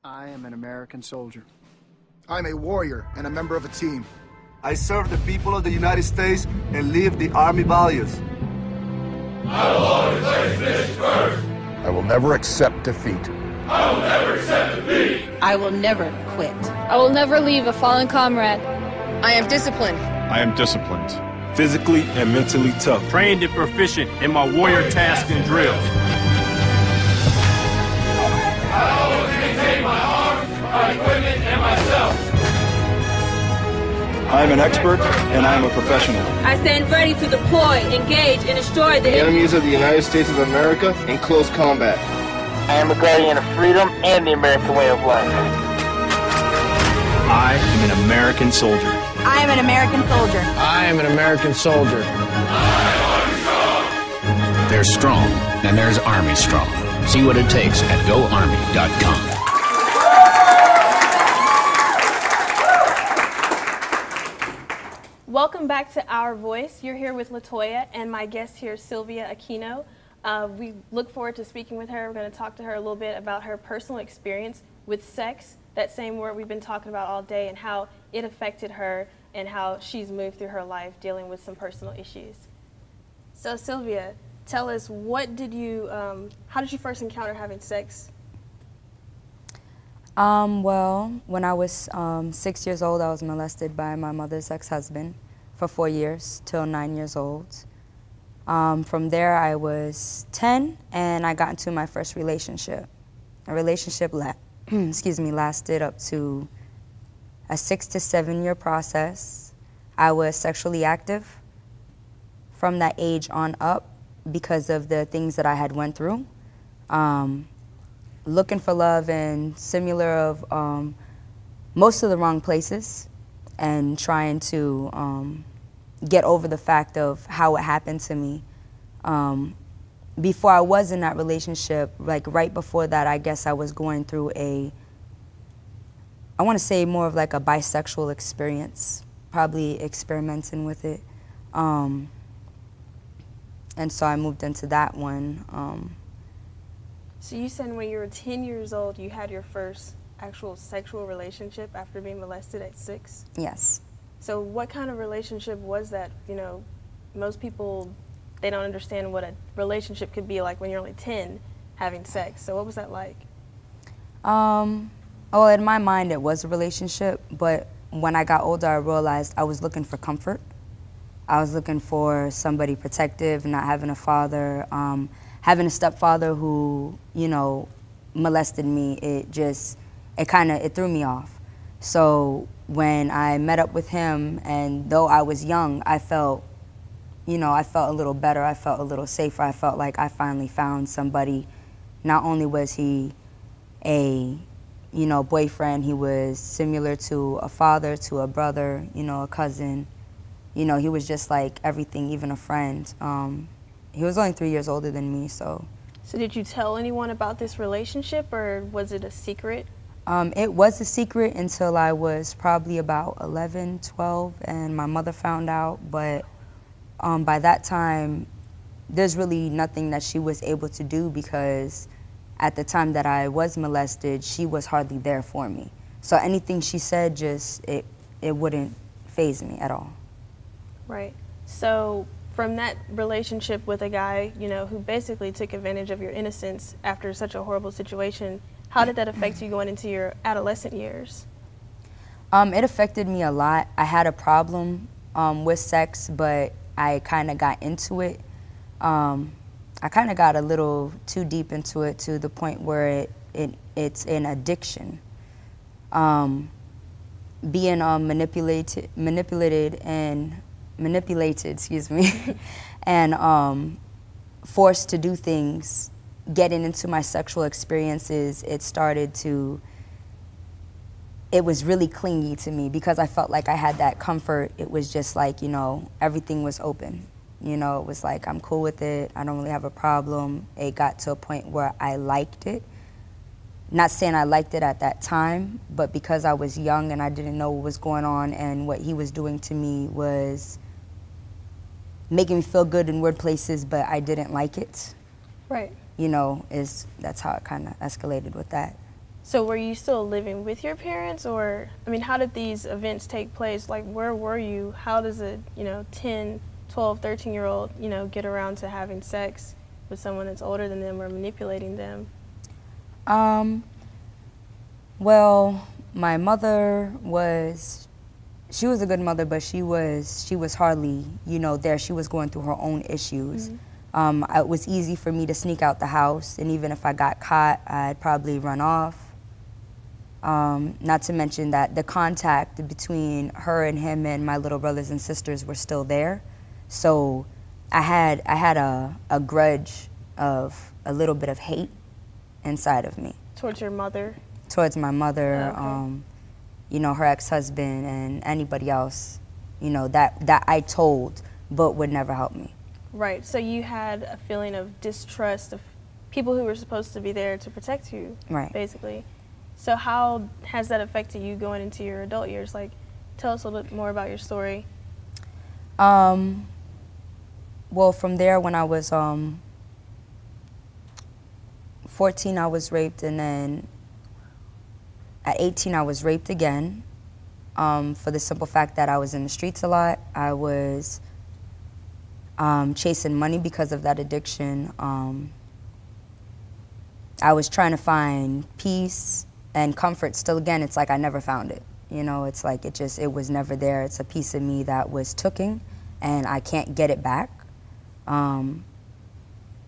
I am an American soldier. I'm a warrior and a member of a team. I serve the people of the United States and live the Army values. I will always place mission first. I will never accept defeat. I will never accept defeat. I will never quit. I will never leave a fallen comrade. I am disciplined. I am disciplined. Physically and mentally tough. Trained and proficient in my warrior tasks and drills. I always maintain my arms, my equipment, and myself. I am an expert and I am a professional. I stand ready to deploy, engage, and destroy the enemies of the United States of America in close combat. I am a guardian of freedom and the American way of life. I am an American soldier. I am an American soldier. I am an American soldier. There's strong, and there's Army strong. See what it takes at GoArmy.com. Welcome back to Our Voice. You're here with LaToya, and my guest here is Sylvia Aquino. We look forward to speaking with her. We're going to talk to her a little bit about her personal experience with sex, that same word we've been talking about all day, and how it affected her and how she's moved through her life dealing with some personal issues. So Sylvia, tell us, how did you first encounter having sex? Well, when I was 6 years old, I was molested by my mother's ex-husband for 4 years till 9 years old. From there, I was 10, and I got into my first relationship. A relationship lasted up to a 6 to 7 year process. I was sexually active from that age on up because of the things that I had went through. Looking for love in similar of most of the wrong places, and trying to get over the fact of how it happened to me. Before I was in that relationship, like right before that, I guess I was going through I want to say more of like a bisexual experience, probably experimenting with it. And so I moved into that one. So you said when you were 10 years old, you had your first actual sexual relationship after being molested at 6? Yes. So what kind of relationship was that? You know, most people, they don't understand what a relationship could be like when you're only 10 having sex. So what was that like? Well, in my mind, it was a relationship, but when I got older, I realized I was looking for comfort. I was looking for somebody protective, not having a father, having a stepfather who, you know, molested me. It threw me off. So when I met up with him, and though I was young, I felt a little better. I felt a little safer. I felt like I finally found somebody. Not only was he a, boyfriend, he was similar to a father, to a brother, a cousin. He was just like everything, even a friend. He was only 3 years older than me, so. So did you tell anyone about this relationship, or was it a secret? It was a secret until I was probably about 11, 12, and my mother found out, but by that time, there's really nothing that she was able to do, because at the time that I was molested, she was hardly there for me. So anything she said, it wouldn't faze me at all. Right. So from that relationship with a guy, who basically took advantage of your innocence after such a horrible situation, how did that affect you going into your adolescent years? It affected me a lot. I had a problem with sex, but I kind of got into it. I kind of got a little too deep into it, to the point where it's an addiction. Being manipulated, and forced to do things, getting into my sexual experiences, it was really clingy to me, because I felt like I had that comfort. It was just like, everything was open. It was like, I'm cool with it. I don't really have a problem. It got to a point where I liked it. Not saying I liked it at that time, but because I was young and I didn't know what was going on, and what he was doing to me was making me feel good in weird places, but I didn't like it. Right. That's how it kind of escalated with that. So were you still living with your parents, or, I mean, how did these events take place? Like, where were you? How does a, 10, 12, 13-year-old, get around to having sex with someone that's older than them or manipulating them? Well, my mother she was a good mother, but she was hardly, there. She was going through her own issues. Mm-hmm. It was easy for me to sneak out the house, and even if I got caught, I'd probably run off. Not to mention that the contact between her and him and my little brothers and sisters were still there. So I had a grudge of a little bit of hate inside of me. Towards your mother? Towards my mother, okay. Her ex-husband and anybody else, that I told but would never help me. Right, so you had a feeling of distrust of people who were supposed to be there to protect you, right, basically. So how has that affected you going into your adult years? Like, tell us a little bit more about your story. Well, from there, when I was 14, I was raped, and then at 18, I was raped again, for the simple fact that I was in the streets a lot. I was chasing money because of that addiction. I was trying to find peace and comfort. Still, again, it's like I never found it. It's like it was never there. It's a piece of me that was taken, and I can't get it back.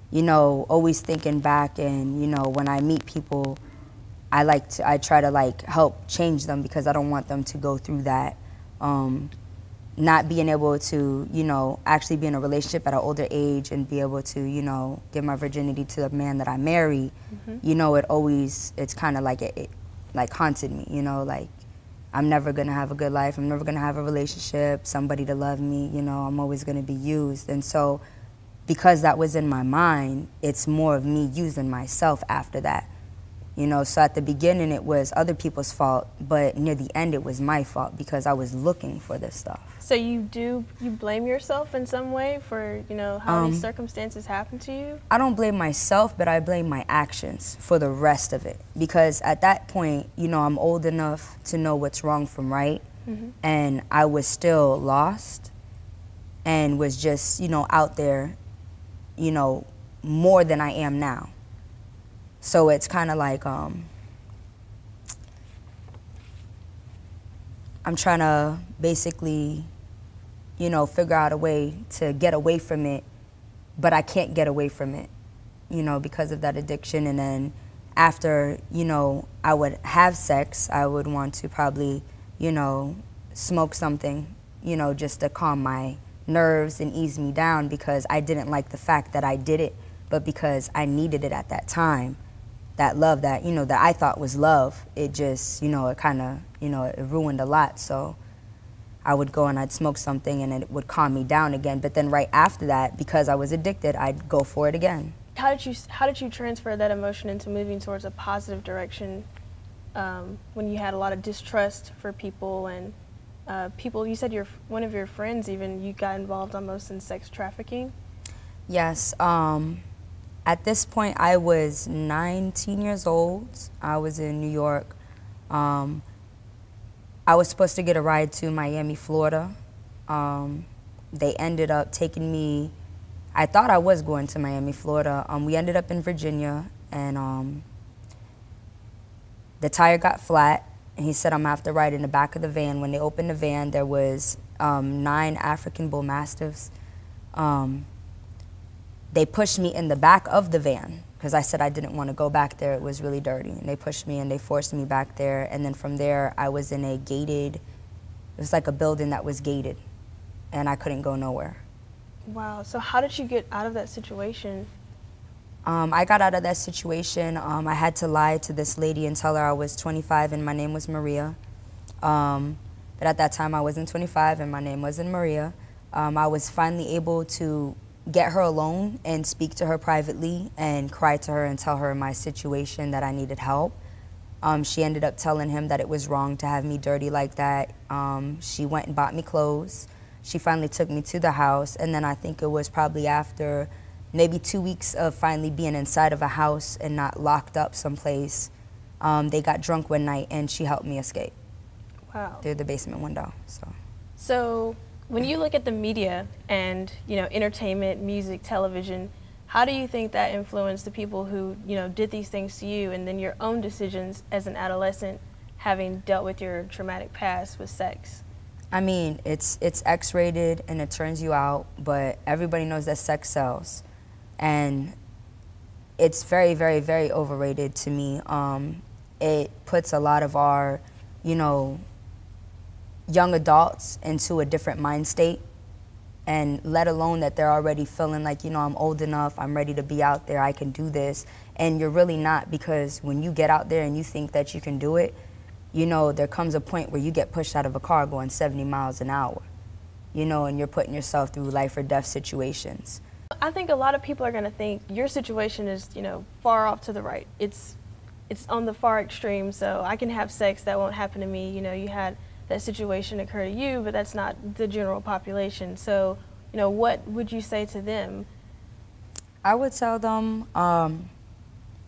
Always thinking back, and when I meet people, I try to help change them, because I don't want them to go through that. Not being able to, actually be in a relationship at an older age and be able to, give my virginity to the man that I marry, mm-hmm. It's kind of like it haunted me, like I'm never gonna have a good life, I'm never gonna have a relationship, somebody to love me, I'm always gonna be used. And so because that was in my mind, it's more of me using myself after that. So at the beginning it was other people's fault, but near the end it was my fault, because I was looking for this stuff. So you blame yourself in some way for, how these circumstances happen to you? I don't blame myself, but I blame my actions for the rest of it. Because at that point, I'm old enough to know what's wrong from right, mm-hmm. and I was still lost and was just, out there, more than I am now. So it's kind of like I'm trying to basically, figure out a way to get away from it, but I can't get away from it, because of that addiction. And then after, I would have sex, I would want to probably, smoke something, just to calm my nerves and ease me down, because I didn't like the fact that I did it, but because I needed it at that time. That love that, that I thought was love, it just, it kind of, it ruined a lot. So I would go and I'd smoke something and it would calm me down again. But then right after that, because I was addicted, I'd go for it again. How did you transfer that emotion into moving towards a positive direction when you had a lot of distrust for people and people, you said one of your friends even, you got involved almost in sex trafficking? Yes. At this point, I was 19 years old. I was in New York. I was supposed to get a ride to Miami, Florida. They ended up taking me. I thought I was going to Miami, Florida. We ended up in Virginia, and the tire got flat, and he said I'm gonna have to ride in the back of the van. When they opened the van, there was 9 African bull mastiffs. They pushed me in the back of the van, because I said I didn't want to go back there. It was really dirty. And they pushed me and they forced me back there. And then from there, I was in a gated, it was like a building that was gated, and I couldn't go nowhere. Wow, so how did you get out of that situation? I got out of that situation. I had to lie to this lady and tell her I was 25 and my name was Maria. But at that time I wasn't 25 and my name wasn't Maria. I was finally able to get her alone and speak to her privately and cry to her and tell her my situation, that I needed help. She ended up telling him that it was wrong to have me dirty like that. She went and bought me clothes. She finally took me to the house, and then I think it was probably after maybe 2 weeks of finally being inside of a house and not locked up someplace, They got drunk one night and she helped me escape. Wow. Through the basement window. So when you look at the media and, you know, entertainment, music, television, how do you think that influenced the people who, you know, did these things to you, and then your own decisions as an adolescent, having dealt with your traumatic past with sex? I mean, it's X-rated and it turns you out, but everybody knows that sex sells. And it's very, very, very overrated to me. It puts a lot of our, you know, young adults into a different mind state, and let alone that they're already feeling like, you know, I'm old enough, I'm ready to be out there, I can do this. And you're really not, because when you get out there and you think that you can do it, you know, there comes a point where you get pushed out of a car going 70 miles an hour, you know, and you're putting yourself through life or death situations. I think a lot of people are going to think your situation is, you know, far off to the right. It's on the far extreme, so I can have sex, that won't happen to me. You know, you had that situation occur to you, but that's not the general population. So, you know, what would you say to them? I would tell them,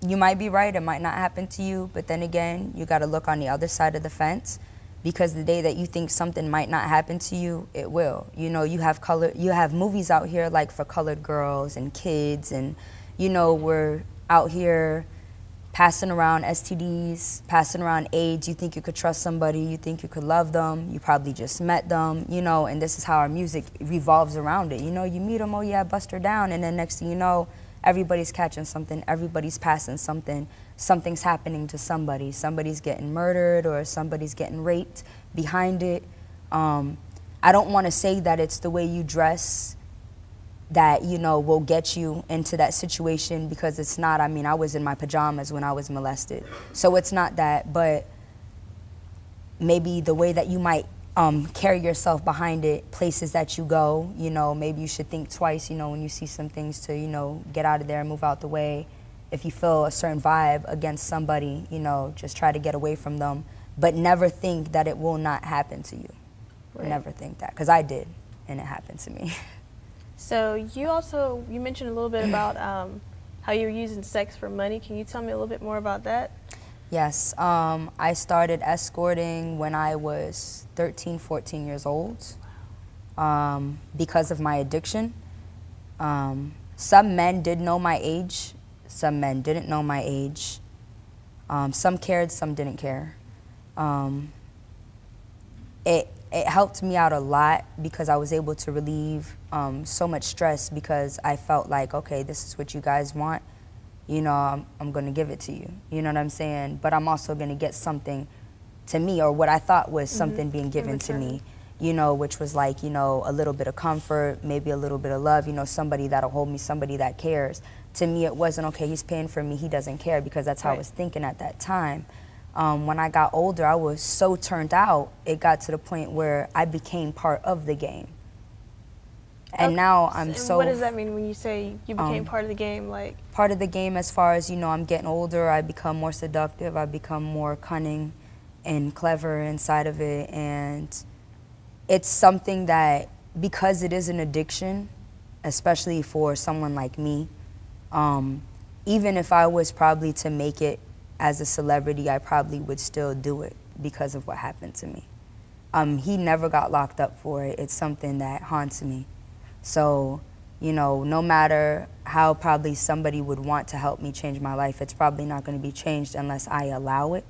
you might be right, it might not happen to you, but then again, you got to look on the other side of the fence, because the day that you think something might not happen to you, it will. You know, you have movies out here like for colored girls and kids, and, you know, we're out here passing around STDs, passing around AIDS. You think you could trust somebody, you think you could love them, you probably just met them, you know, and this is how our music revolves around it. You know, you meet them, oh yeah, bust her down, and then next thing you know, everybody's catching something, everybody's passing something, something's happening to somebody. Somebody's getting murdered or somebody's getting raped behind it. I don't want to say that it's the way you dress that, you know, will get you into that situation, because it's not. I mean, I was in my pajamas when I was molested. So it's not that, but maybe the way that you might carry yourself behind it, places that you go, you know, maybe you should think twice, you know, when you see some things, to, you know, get out of there and move out the way. If you feel a certain vibe against somebody, you know, just try to get away from them, but never think that it will not happen to you. Right. Never think that, because I did, and it happened to me. So you mentioned a little bit about how you were using sex for money. Can you tell me a little bit more about that? Yes, I started escorting when I was 13, 14 years old because of my addiction. Some men did know my age, some men didn't know my age. Some cared, some didn't care. It helped me out a lot, because I was able to relieve so much stress, because I felt like, okay, this is what you guys want. You know, I'm going to give it to you. You know what I'm saying? But I'm also going to get something to me, or what I thought was something being given to me, you know, which was like, you know, a little bit of comfort, maybe a little bit of love, you know, somebody that'll hold me, somebody that cares. To me, it wasn't, okay, he's paying for me, he doesn't care, because that's how I was thinking at that time. When I got older, I was so turned out, it got to the point where I became part of the game. And now I'm so... What does that mean when you say you became part of the game? Like, part of the game as far as, you know, I'm getting older, I become more seductive, I become more cunning and clever inside of it. And it's something that, because it is an addiction, especially for someone like me, even if I was probably to make it as a celebrity, I probably would still do it because of what happened to me. He never got locked up for it. It's something that haunts me. So, you know, no matter how probably somebody would want to help me change my life, it's probably not going to be changed unless I allow it.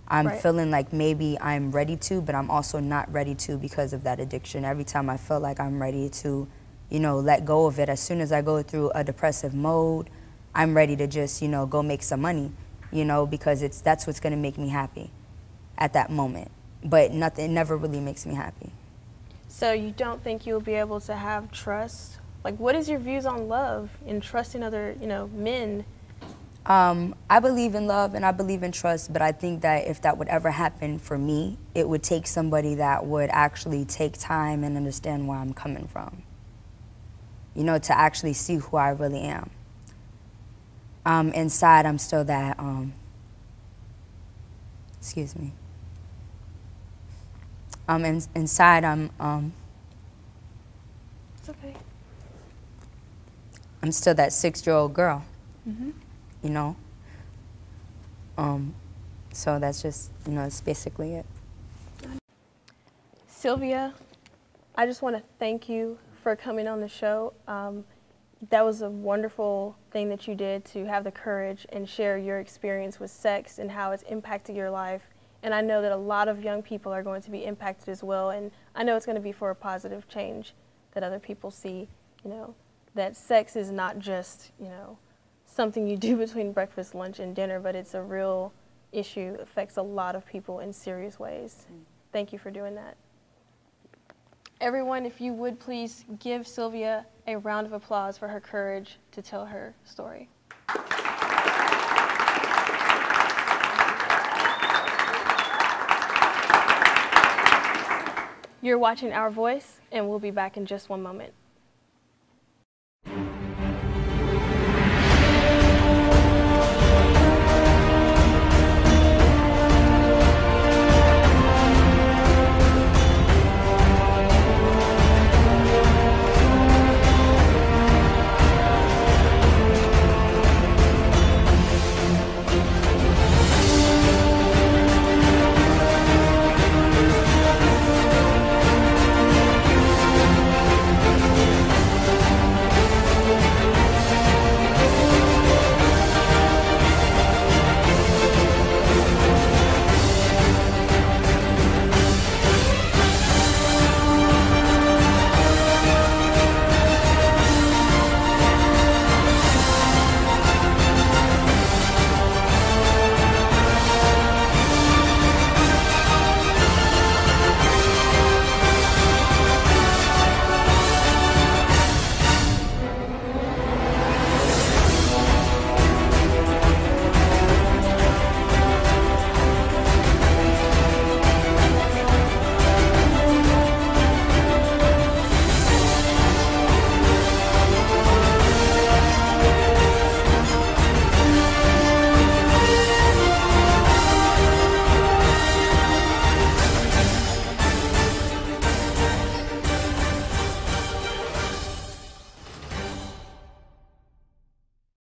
I'm feeling like maybe I'm ready to, but I'm also not ready to because of that addiction. Every time I feel like I'm ready to, you know, let go of it, as soon as I go through a depressive mode, I'm ready to just, you know, go make some money, you know, because that's what's going to make me happy at that moment. But nothing, it never really makes me happy. So you don't think you'll be able to have trust? Like, what is your views on love and trusting other, you know, men? I believe in love and I believe in trust, but I think that if that would ever happen for me, it would take somebody that would actually take time and understand where I'm coming from. You know, to actually see who I really am. Inside, I'm still that, excuse me. Inside, It's okay. I'm still that 6-year-old girl. Mm-hmm. You know, So that's just, that's basically it. Sylvia, I just want to thank you for coming on the show. That was a wonderful thing that you did, to have the courage and share your experience with sex and how it's impacted your life. And I know that a lot of young people are going to be impacted as well. And I know it's going to be for a positive change, that other people see, that sex is not just, something you do between breakfast, lunch, and dinner, but it's a real issue. It affects a lot of people in serious ways. Thank you for doing that. Everyone, if you would please give Sylvia a round of applause for her courage to tell her story. You're watching Our Voice, and we'll be back in just one moment.